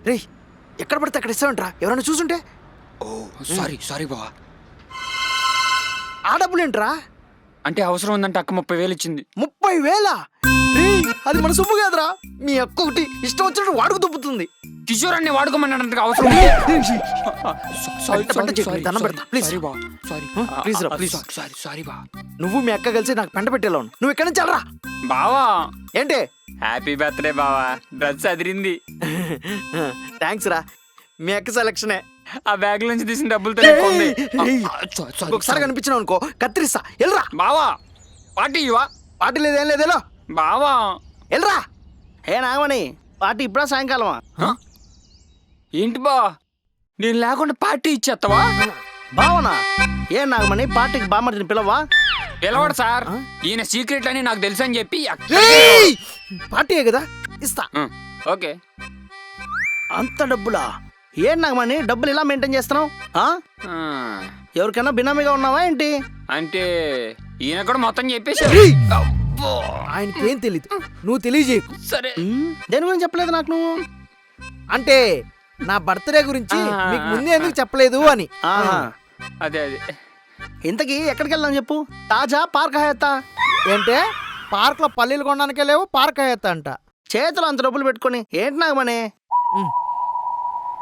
రేయ్ ఎక్కడ పడితే అక్కడ ఇస్తామంటరా, ఎవరైనా చూసుంటే. ఓ సారీ బావా. ఆ డబ్బులు ఏంట్రా? అంటే అవసరం ఉందంటే అక్క 30,000 ఇచ్చింది. 30,000? రేయ్ అది మన సొమ్ము కాదురా. మీ అక్క ఒకటి ఇష్టం వచ్చినట్టు వాడుకు దుప్పుతుంది. కిషోర్ అన్ని వాడుకోమన్నాడంట అవసరం. దండం పెడతా, ప్లీజ్. ప్లీజ్ రా, ప్లీజ్. సారీ బా. నువ్వు మీ అక్క కలిసి నాకు పెంట పెట్టేలా ఉన్నావు. నువ్వు ఎక్కడి నుంచి వెళ్ళరా? బావా ఏంటి? హ్యాపీ బర్త్డే బావా, డ్రెస్ అదిరింది. థ్యాంక్స్ రా, మీ అక్క సెలక్షనే. ఆ బ్యాగ్ నుంచి తీసిన డబ్బులతో ఒకసారి కనిపించినావు అనుకో కత్తిరిస్తా. వెళ్ళరా బావా. పార్టీ ఇవా? పార్టీ లేదు, ఏం లేదు. బావా వెళ్ళరా. ఏ నాగమణి, పార్టీ ఇప్పుడా సాయంకాలమా? ఏంటి బా, నేను లేకుండా పార్టీ ఇచ్చేస్తావా? బావనా? ఏ నాగమణి, పార్టీకి బామ్మర్తిని పిలవా? పిలవడు సార్, ఈయన సీక్రెట్ అని నాకు తెలుసు అని చెప్పి. పార్టీయే కదా, ఇస్తా. ఓకే. అంత డబ్బులా? ఏం నాగమణి డబ్బులు ఇలా మెయింటైన్ చేస్తున్నావు? ఎవరికైనా బినామీగా ఉన్నావా ఏంటి? అంటే ఈయన కూడా మొత్తం చెప్పేసి. ఆయనకి ఏం తెలీదు, నువ్వు తెలియజేయకు. సరే. దేని గురించి చెప్పలేదు నాకు నువ్వు? అంటే నా బర్త్డే గురించి మీకు ముందే ఎందుకు చెప్పలేదు అని. అదే ఇంతకీ ఎక్కడికి వెళ్దాం చెప్పు? తాజా పార్క్ హయత్తా? ఏంటే పార్క్ లో పల్లీలు కొనడానికే లేవు, పార్క్ అయ్యేత్తా అంట. చేతులు అంత డబ్బులు పెట్టుకొని ఏంటి నాగమణి?